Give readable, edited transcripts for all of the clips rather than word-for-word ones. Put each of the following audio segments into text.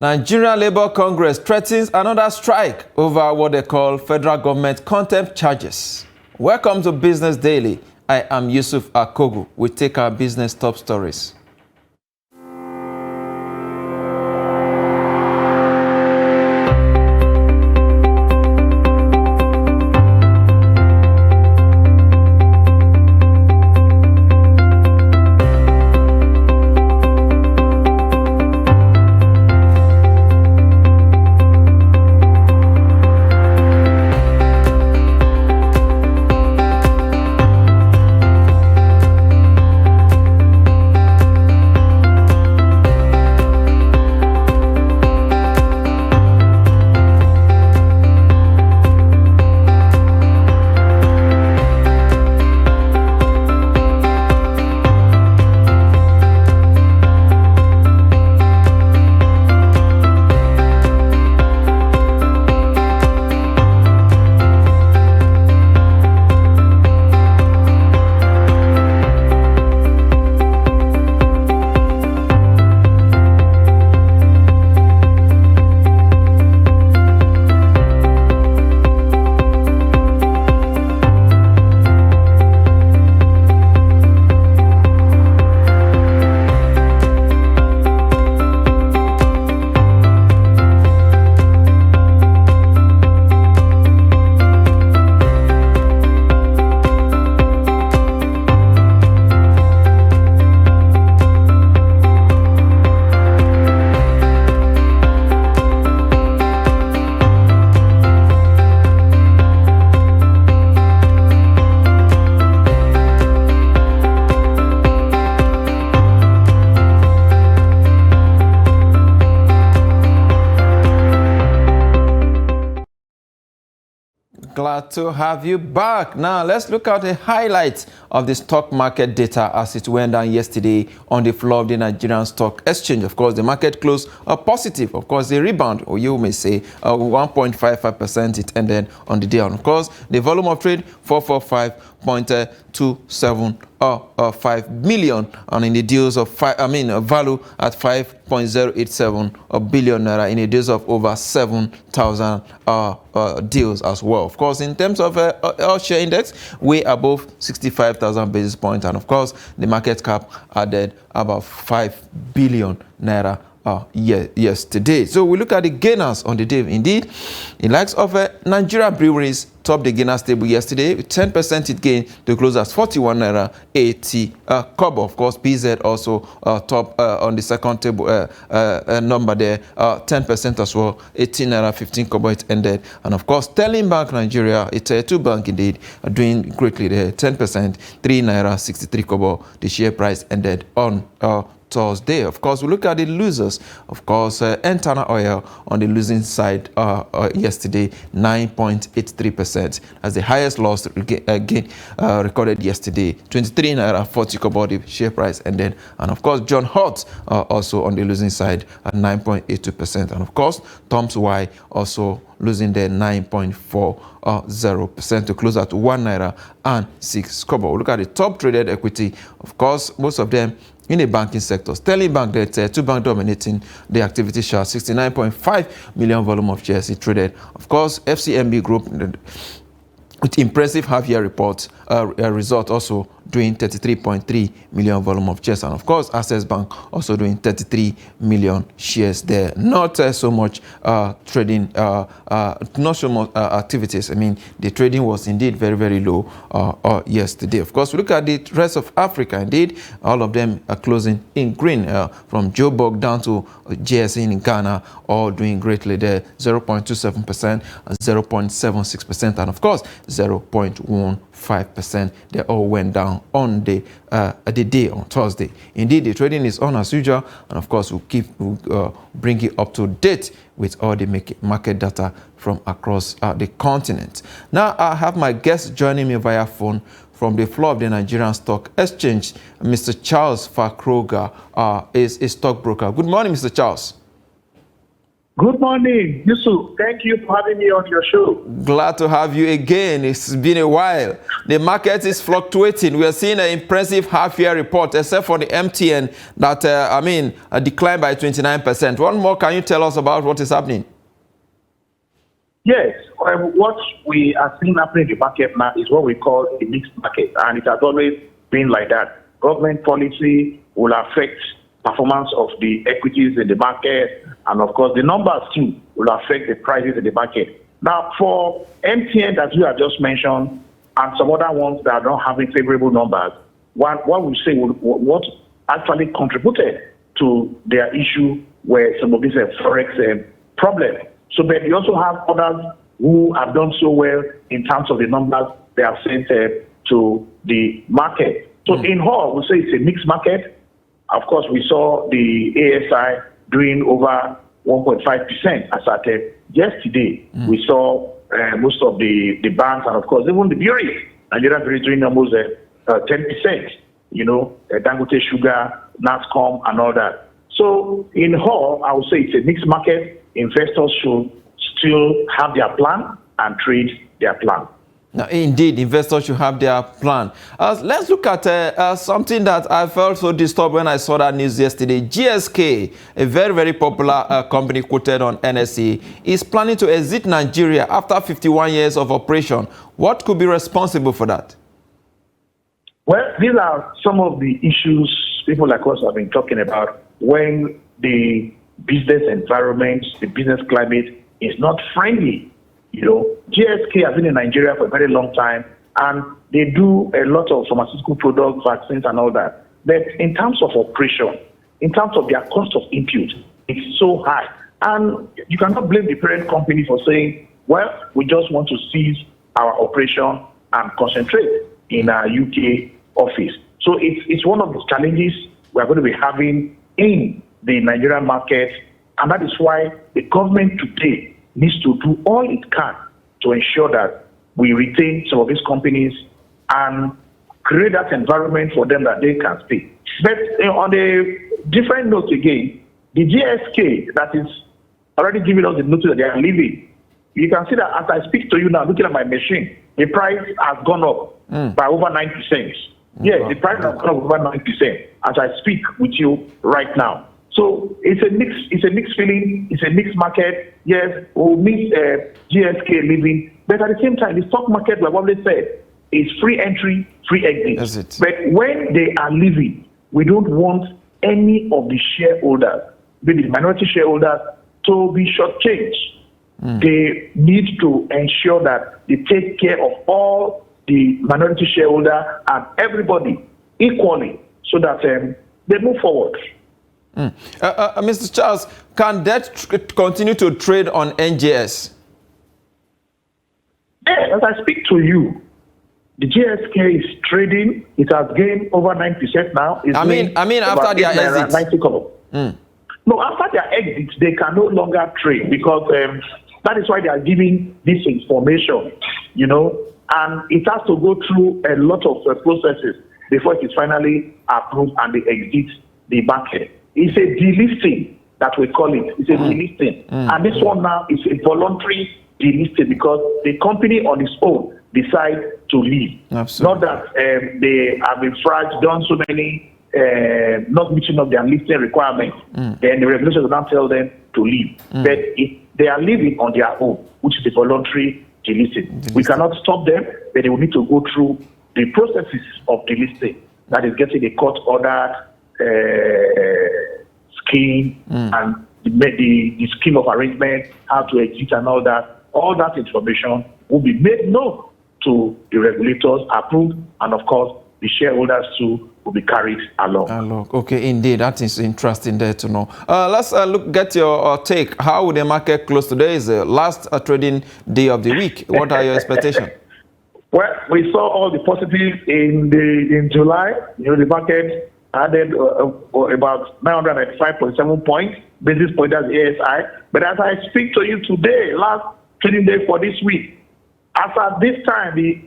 Nigeria Labour Congress threatens another strike over what they call federal government contempt charges. Welcome to Business Daily. I am Yusuf Akogu. We take our business top stories. Glad to have you back. Now, let's look at the highlights of the stock market data as it went down yesterday on the floor of the Nigerian Stock Exchange. Of course, the market closed positive. Of course, the rebound, or you may say 1.55% it ended on the day. And of course, the volume of trade 445.275 million, and in the deals of value at 5.087 billion naira in the deals of over 7,000 deals as well. Of course, in terms of our share index, way above 65,000 basis points, and of course, the market cap added about 5 billion naira yesterday. So we look at the gainers on the day. Indeed, the likes of Nigeria breweries topped the gainers table yesterday with 10% it gained to close at 41 naira 80 kobo. Of course, PZ also top on the second table number there, 10% as well, 18 naira 15 kobo it ended. And of course, Sterling Bank Nigeria, it's a two bank indeed, doing greatly there, 10%, 3 naira 63 kobo. The share price ended on Thursday. Of course, we look at the losers. Of course, Entana Oil on the losing side yesterday, 9.83%. As the highest loss again recorded yesterday, 23 naira 40 kobo the share price ended. And of course, John Hott also on the losing side at 9.82%. And of course, Tom's Y also losing their 9.40% to close at 1 naira and 6 kobo. Look at the top traded equity. Of course, most of them in the banking sector. Sterling Bank, there two bank dominating the activity share, 69.5 million volume of shares it traded. Of course, FCMB Group with impressive half-year report result also doing 33.3 million volume of shares, and of course Access Bank also doing 33 million shares there. Not so much trading, not so much activities. I mean, the trading was indeed very, very low yesterday. Of course, we look at the rest of Africa. Indeed, all of them are closing in green, from Joburg down to JSE in Ghana, all doing greatly there, 0.27% and 0.76%, and of course 0.15%. They all went down on the day on Thursday. Indeed, the trading is on as usual, and of course we'll bring you up to date with all the market data from across the continent. Now I have my guest joining me via phone from the floor of the Nigerian Stock Exchange. Mr. Charles Fakroga is a stockbroker. Good morning, Mr. Charles. Good morning, Yusuf. Thank you for having me on your show. Glad to have you again. It's been a while. The market is fluctuating. We are seeing an impressive half-year report, except for the MTN that, declined by 29%. What more can you tell us about what is happening? Yes, what we are seeing happening in the market now is what we call a mixed market, and it has always been like that. Government policy will affect performance of the equities in the market, and of course the numbers too will affect the prices in the market. Now for MTN that you have just mentioned and some other ones that are not having favorable numbers, what we say what actually contributed to their issue were some of these forex problems. So but we also have others who have done so well in terms of the numbers they have sent to the market. So in whole, we say it's a mixed market. Of course, we saw the ASI doing over 1.5% as at yesterday. We saw most of the banks and, of course, even the bureaus, Nigerian bureaus doing almost 10%, Dangote Sugar, NASCOM, and all that. So in whole, I would say it's a mixed market. Investors should still have their plan and trade their plan. Now, indeed, investors should have their plan. Let's look at something that I felt so disturbed when I saw that news yesterday. GSK, a very, very popular company quoted on NSE, is planning to exit Nigeria after 51 years of operation. What could be responsible for that? Well, these are some of the issues people like us have been talking about when the business environment, the business climate is not friendly. GSK has been in Nigeria for a very long time, and they do a lot of pharmaceutical products, vaccines, and all that. But in terms of operation, in terms of their cost of input, it's so high. And you cannot blame the parent company for saying, well, we just want to cease our operation and concentrate in our UK office. So it's one of the challenges we're going to be having in the Nigerian market, and that is why the government today needs to do all it can to ensure that we retain some of these companies and create that environment for them that they can stay. But on a different note again, the GSK that is already giving us the notice that they are leaving, you can see that as I speak to you now, looking at my machine, the price has gone up by over 9%. Yes, the price has gone up over 9% as I speak with you right now. So it's a mixed feeling, it's a mixed market. Yes, we'll miss GSK leaving, but at the same time, the stock market, like what they said, is free entry, free exit. But when they are leaving, we don't want any of the shareholders, be the minority shareholders, to be shortchanged. They need to ensure that they take care of all the minority shareholders and everybody equally so that they move forward. Mr. Charles, can that continue to trade on NJS? Yeah, as I speak to you, the GSK is trading. It has gained over 9% now. I mean, after their exit. No, after their exit, they can no longer trade because that is why they are giving this information, and it has to go through a lot of processes before it is finally approved and they exit the market. It's a delisting that we call it. It's a delisting. And this one now is a voluntary delisting because the company on its own decides to leave. Absolutely. Not that they have been done so many, not meeting up their listing requirements. Then the regulations will now tell them to leave. But if they are leaving on their own, which is a voluntary delisting. We cannot stop them, but they will need to go through the processes of delisting. That is getting a court order, scheme and the scheme of arrangement, how to exit and all that information will be made known to the regulators, approved, and of course the shareholders too will be carried along. Okay, indeed, that is interesting there to know. Let's get your take. How will the market close today? Is the last trading day of the week. What are your expectations? Well, we saw all the positives in July. The market added about 995.7 points, basis point as ASI. But as I speak to you today, last trading day for this week, as at this time, the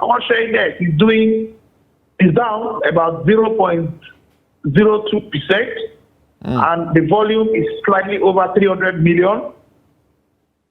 all-share index is down about 0.02%. and the volume is slightly over 300 million.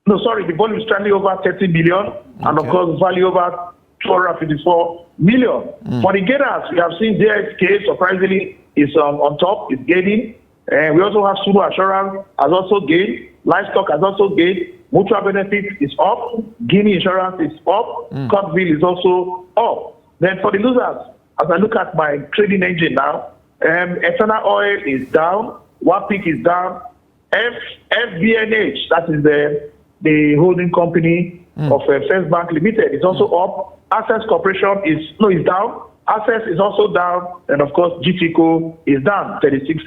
No, sorry, the volume is slightly over 30 million, and of course, value over 254 million. For the gainers, we have seen JSK surprisingly is on top, is gaining. And we also have Suru Assurance has also gained. Livestock has also gained. Mutual Benefit is up. Guinea Insurance is up. Cotville is also up. Then for the losers, as I look at my trading engine now, Eternal Oil is down. Wapik is down. FBNH, that is the holding company of First Bank Limited, is also up. Access Corporation is down. Access is also down, and of course, GTCO is down 36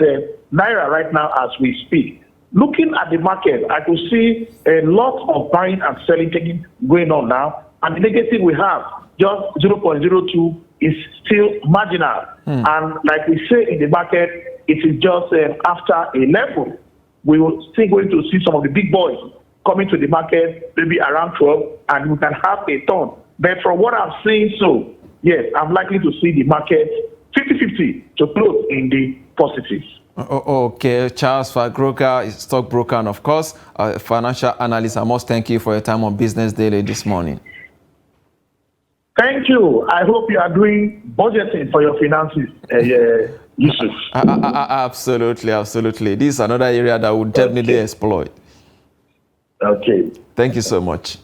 naira right now as we speak. Looking at the market, I could see a lot of buying and selling going on now, and the negative we have just 0.02 is still marginal. And like we say in the market, it is just after a level. We will still going to see some of the big boys coming to the market, maybe around 12, and we can have a turn. But from what I'm seeing, so yes, I'm likely to see the market 50-50 to close in the positives. Okay, Charles Fagroka is stockbroker and of course, financial analyst. I must thank you for your time on Business Daily this morning. Thank you. I hope you are doing budgeting for your finances, Yusuf. Absolutely, absolutely. This is another area that would definitely exploit. Okay. Thank you so much.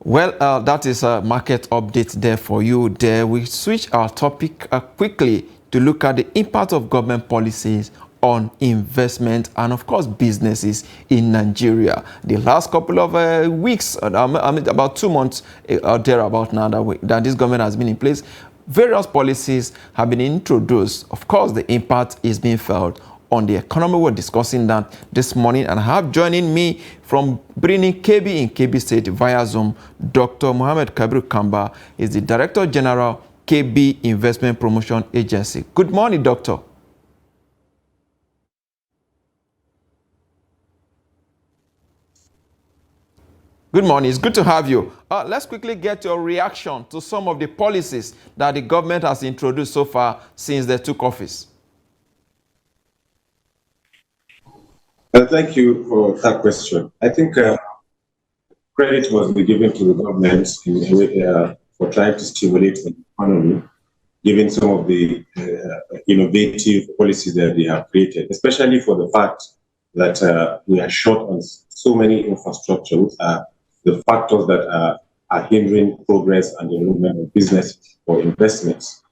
Well, that is a market update there for you. There we switch our topic quickly to look at the impact of government policies on investment and of course businesses in Nigeria. The last couple of weeks, about 2 months thereabout now that this government has been in place, various policies have been introduced. Of course, the impact is being felt on the economy. We're discussing that this morning, and I have joining me from Brini Kebbi in Kebbi State via Zoom, Dr. Mohammed Kabir Kamba is the Director General, Kebbi Investment Promotion Agency. Good morning, Doctor. Good morning. It's good to have you. Let's quickly get your reaction to some of the policies that the government has introduced so far since they took office. Thank you for that question. I think credit must be given to the government for trying to stimulate the economy, given some of the innovative policies that they have created, especially for the fact that we are short on so many infrastructures, the factors that are hindering progress and the movement of business or investments.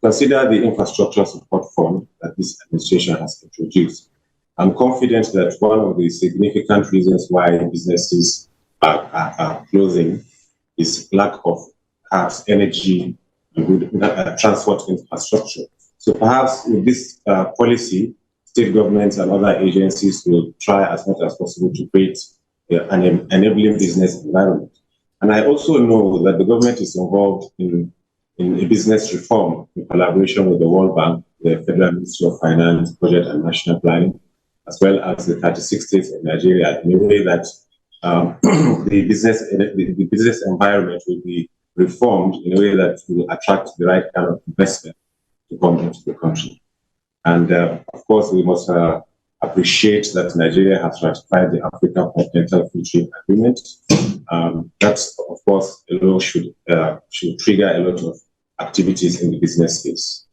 Consider the infrastructure support fund that this administration has introduced. I'm confident that one of the significant reasons why businesses are closing is lack of perhaps energy and good transport infrastructure. So perhaps with this policy, state governments and other agencies will try as much as possible to create an enabling business environment. And I also know that the government is involved in a business reform in collaboration with the World Bank, the Federal Ministry of Finance, Budget and National Planning, as well as the 36 states in Nigeria, in a way that the business environment will be reformed in a way that will attract the right kind of investment to come into the country. And of course, we must appreciate that Nigeria has ratified the African Continental Free Trade Agreement. That, of course, alone should trigger a lot of activities in the business space.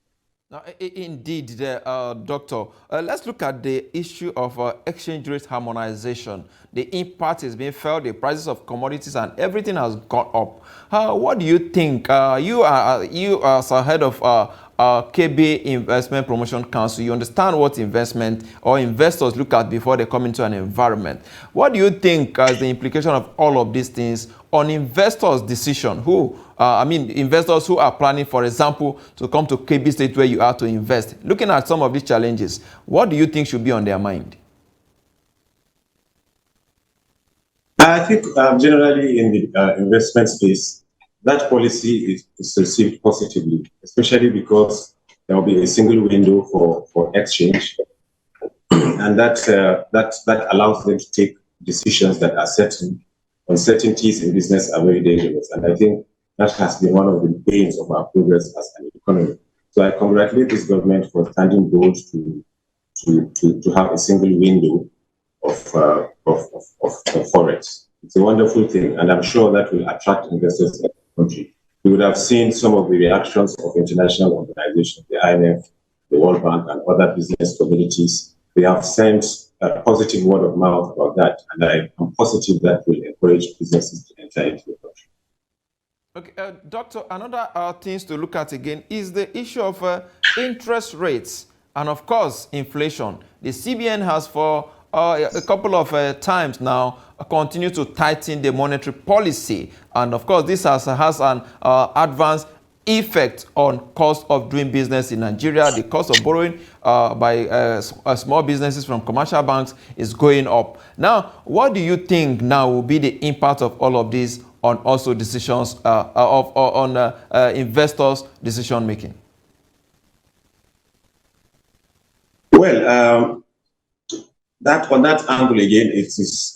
Indeed, Doctor. Let's look at the issue of exchange rate harmonization. The impact is being felt, the prices of commodities and everything has gone up. What do you think? You as a head of Kebbi Investment Promotion Council, you understand what investment or investors look at before they come into an environment. What do you think as the implication of all of these things on investors' decision? Investors who are planning, for example, to come to Kebbi State where you are to invest. Looking at some of these challenges, what do you think should be on their mind? I think generally in the investment space, that policy is received positively, especially because there will be a single window for exchange, and that allows them to take decisions that are certain. Uncertainties in business are very dangerous, and I think that has been one of the pains of our progress as an economy. So I congratulate this government for standing bold to to have a single window of forex. It's a wonderful thing, and I'm sure that will attract investors in the country. We would have seen some of the reactions of international organizations, the IMF, the World Bank, and other business communities. They have sent a positive word of mouth about that, and I am positive that will encourage businesses to enter into the country. Okay, Doctor, another things to look at again is the issue of interest rates and, of course, inflation. The CBN has for a couple of times now continued to tighten the monetary policy. And, of course, this has an adverse effect on cost of doing business in Nigeria. The cost of borrowing by small businesses from commercial banks is going up. Now, what do you think now will be the impact of all of this on also decisions on investors' decision making? Well, on that angle again, it is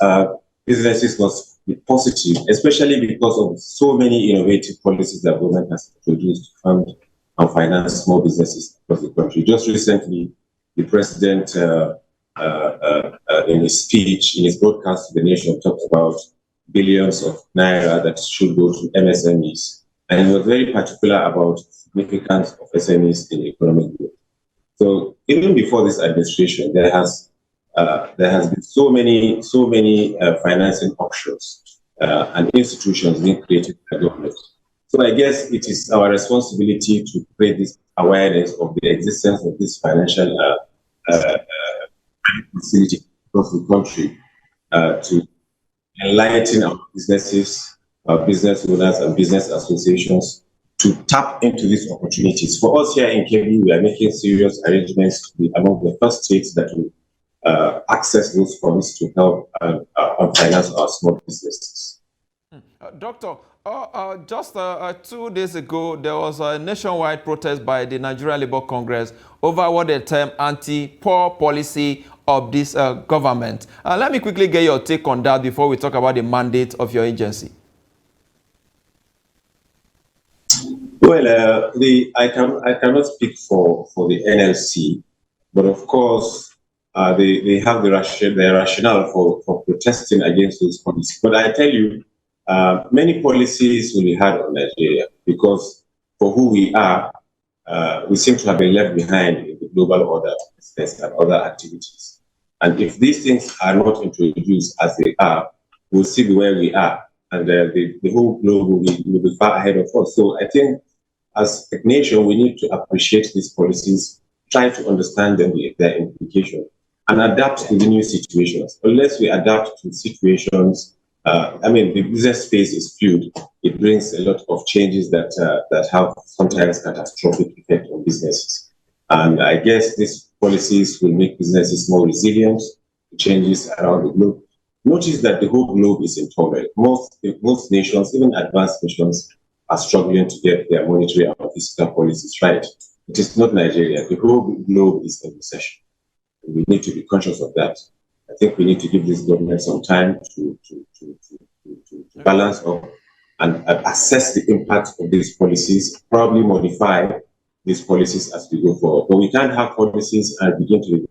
businesses must be positive, especially because of so many innovative policies that government has introduced to fund and finance small businesses across the country. Just recently, the president, in his speech, in his broadcast to the nation, talked about billions of naira that should go to MSMEs, and he was very particular about the significance of SMEs in economic growth. So even before this administration, there has been so many financing options and institutions being created by government. So I guess it is our responsibility to create this awareness of the existence of this financial facility across the country to enlighten our businesses, our business owners and business associations to tap into these opportunities. For us here in Kebbi, we are making serious arrangements to be among the first states that will access those funds to help finance our small businesses. Doctor, just 2 days ago, there was a nationwide protest by the Nigeria Labour Congress over what they term anti-poor policy of this government. Let me quickly get your take on that before we talk about the mandate of your agency. Well, I cannot speak for the NLC, but of course they have the rationale for protesting against those policies. But I tell you, many policies will be hard on Nigeria because for who we are, we seem to have been left behind in the global order business and other activities. And if these things are not introduced as they are, we'll see where we are, and the whole globe will be far ahead of us. So I think as a nation, we need to appreciate these policies, try to understand them, their implications, and adapt to the new situations. Unless we adapt to situations, the business space is fluid. It brings a lot of changes that have sometimes catastrophic effect on businesses. And I guess these policies will make businesses more resilient to changes around the globe. Notice that the whole globe is in turmoil. Most nations, even advanced nations, are struggling to get their monetary and fiscal policies right. It is not Nigeria. The whole globe is in recession. We need to be conscious of that. I think we need to give this government some time to balance up and assess the impact of these policies, probably modify these policies as we go forward. But we can't have policies and begin to...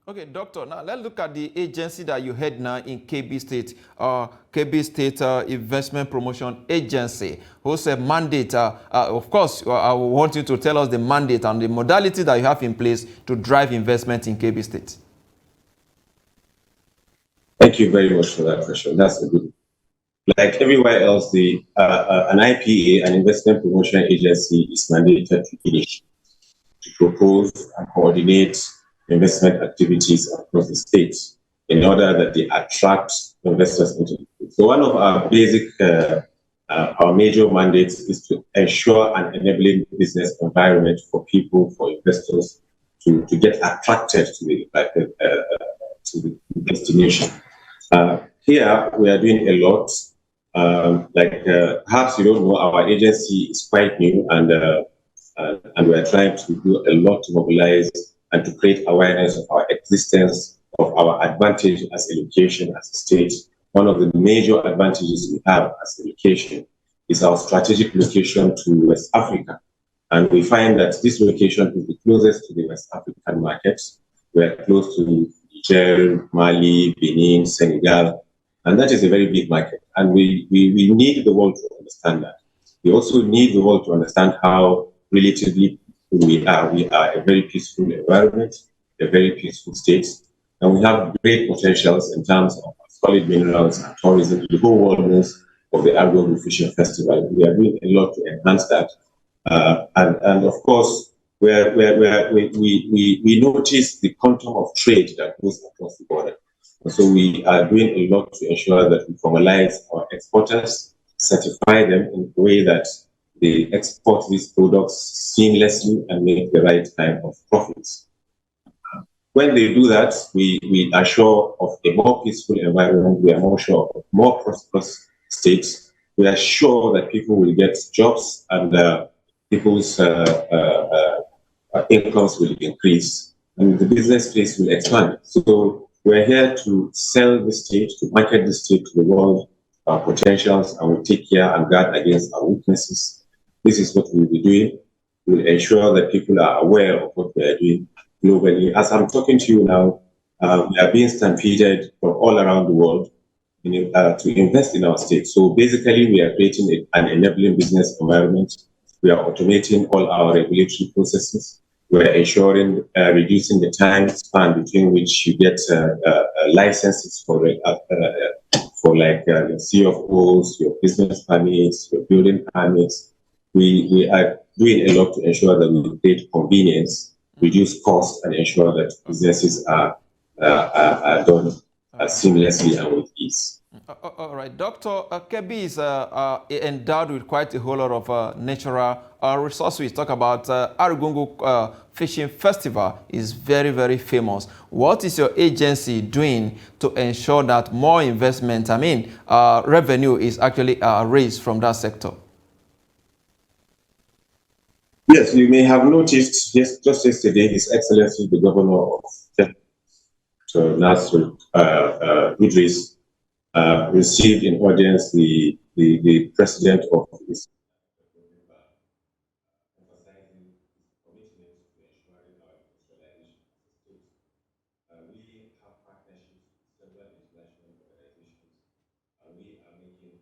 Okay, Doctor, now let's look at the agency that you head now in Kebbi State, Kebbi State Investment Promotion Agency, whose mandate, of course, I want you to tell us the mandate and the modality that you have in place to drive investment in Kebbi State. Thank you very much for that question. That's a good one. Like everywhere else, an IPA, an investment promotion agency, is mandated to propose and coordinate investment activities across the state in order that they attract investors into the state. So one of our basic, our major mandates is to ensure an enabling business environment for people, for investors to get attracted to the destination. Here, we are doing a lot. Perhaps you don't know, our agency is quite new, and we are trying to do a lot to mobilize and to create awareness of our existence, of our advantage as a location, as a state. One of the major advantages we have as a location is our strategic location to West Africa. And we find that this location is the closest to the West African African markets. We are close to Niger, Mali, Benin, Senegal, and that is a very big market. And we need the world to understand that. We also need the world to understand how relatively we are. We are a very peaceful environment, a very peaceful state, and we have great potentials in terms of solid minerals and tourism. The whole world knows of the Argungu Fishing Festival. We are doing a lot to enhance that. And of course, we notice the quantum of trade that goes across the border. And so we are doing a lot to ensure that we formalize our exporters, certify them in a way that they export these products seamlessly and make the right kind of profits. When they do that, we are sure of a more peaceful environment. We are more sure of more prosperous states. We are sure that people will get jobs and people's incomes will increase and the business space will expand. So we're here to sell the state, to market the state to the world, our potentials, and we'll take care and guard against our weaknesses. This is what we'll be doing. We'll ensure that people are aware of what we are doing globally. As I'm talking to you now, we are being stampeded from all around the world to invest in our state. So basically, we are creating an enabling business environment. We are automating all our regulatory processes. We are ensuring reducing the time span between which you get licenses for like your CFOs, your business permits, your building permits. We are doing a lot to ensure that we create convenience, reduce costs, and ensure that businesses are done seamlessly and with ease. All right, Dr. Kebbi is endowed with quite a whole lot of natural resources. We talk about Argungu Fishing Festival is very, very famous. What is your agency doing to ensure that more investment, revenue is actually raised from that sector? Yes, you may have noticed just yesterday, His Excellency the Governor of Kebbi, Nasir Idris, received in audience the president of this, emphasizing his commitment to ensuring our industrialization as a state. We have partnerships with several international organizations, and we are making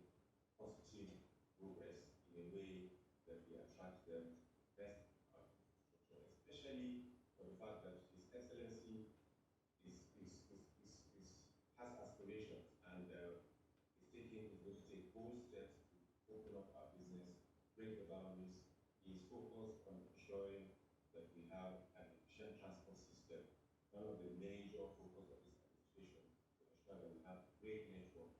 positive progress in a way that we attract them to invest in our infrastructure, especially for the fact that His Excellency has aspirations and is going to take bold steps to open up our business, break the boundaries. He is focused on ensuring that we have an efficient transport system. One of the major focus of this administration to ensure that we have a great network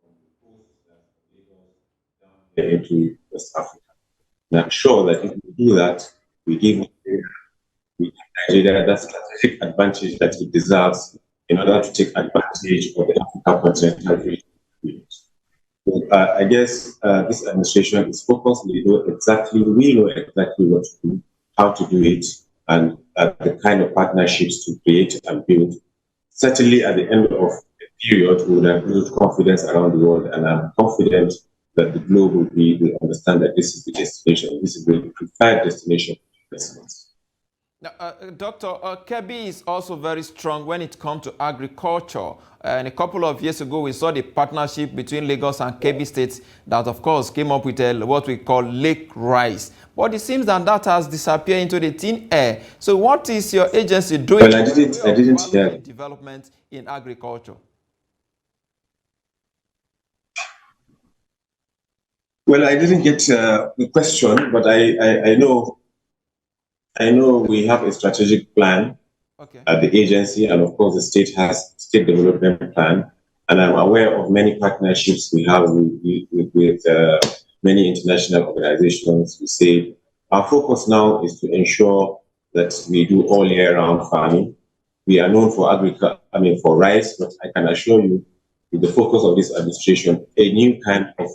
from the coast, that's from Lagos down here into West Africa. And I'm sure that if we do that, we give Nigeria that strategic advantage that it deserves in order to take advantage of the African continental region. So, I guess this administration is focused. We know exactly what to do, how to do it, and the kind of partnerships to create and build. Certainly, at the end of the period, we will have built confidence around the world, and I'm confident that the globe will understand that this is the destination. This is the preferred destination for investments. Now, Dr. Kebbi is also very strong when it comes to agriculture. And a couple of years ago, we saw the partnership between Lagos and Kebbi State that, of course, came up with what we call lake rice. But it seems that has disappeared into the thin air. So what is your agency doing? Well, I didn't hear development in agriculture. Well, I didn't get the question, but I know we have a strategic plan at the agency, and of course the state has state development plan. And I'm aware of many partnerships we have with many international organizations. We say our focus now is to ensure that we do all year-round farming. We are known for for rice, but I can assure you, with the focus of this administration, a new kind of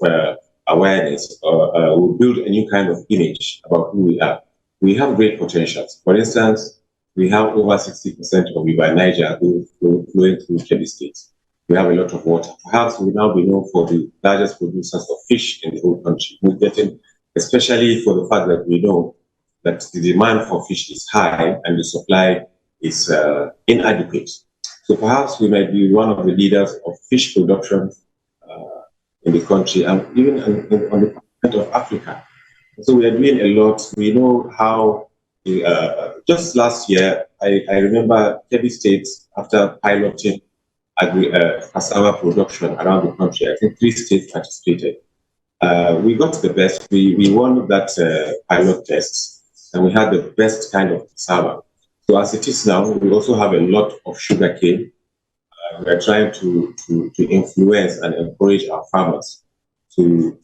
awareness, will build a new kind of image about who we are. We have great potentials. For instance, we have over 60% of River Niger flowing through Kebbi State. We have a lot of water. Perhaps we now be known for the largest producers of fish in the whole country. We're getting, especially for the fact that we know that the demand for fish is high and the supply inadequate. So perhaps we might be one of the leaders of fish production in the country and even on the continent of Africa. So we are doing a lot. We know how, just last year, I remember Kebbi State, after piloting cassava production around the country, I think 3 states participated. We got the best. We won that pilot test, and we had the best kind of cassava. So as it is now, we also have a lot of sugarcane. We are trying to influence and encourage our farmers to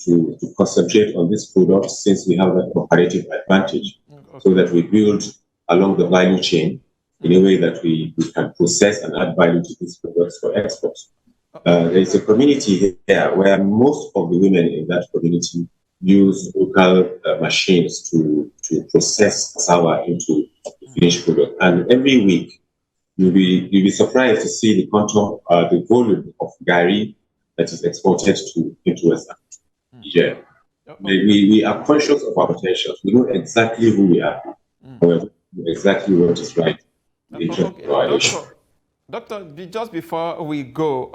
concentrate on this product, since we have that comparative advantage, so that we build along the value chain in a way that we can process and add value to these products for export. There is a community here where most of the women in that community use local machines to process cassava into the finished product. And every week, you'll be surprised to see the volume of gari that is exported into West Africa. We are conscious of our potentials. We know exactly who we are. We know exactly what is right. Doctor, just before we go,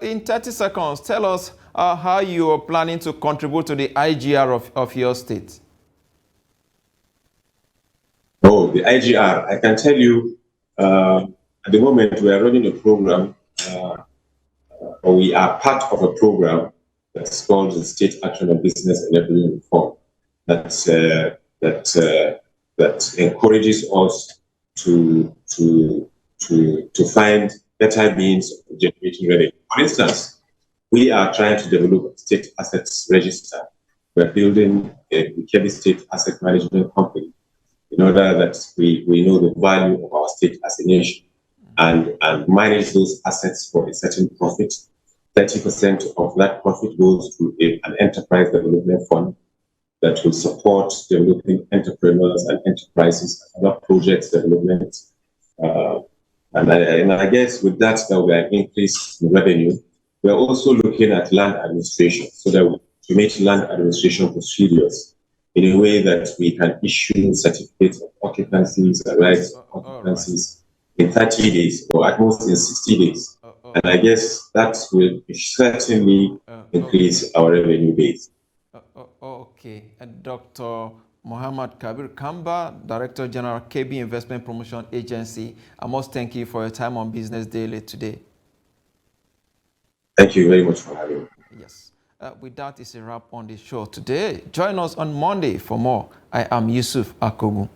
in 30 seconds, tell us how you are planning to contribute to the IGR of your state. Oh, the IGR. I can tell you, at the moment, we are running a program, or we are part of a program that's called the State Action on Business Enabling Reform, that encourages us to find better means of generating revenue. For instance, we are trying to develop a state assets register. We're building a Kebbi State Asset Management Company in order that we know the value of our state as a nation and manage those assets for a certain profit. 30% of that profit goes to an enterprise development fund that will support developing entrepreneurs and enterprises and other projects development. And I guess with that, there will be an increase in revenue. We are also looking at land administration, so that we make land administration procedures in a way that we can issue certificates of occupancies and rights of occupancies in 30 days, or at most in 60 days. And I guess that will certainly increase our revenue base. Okay. Dr. Muhammad Kabir Kamba, Director General, Kebbi Investment Promotion Agency, I must thank you for your time on Business Daily today. Thank you very much for having me. Yes. With that, it's a wrap on the show today. Join us on Monday for more. I am Yusuf Akogu.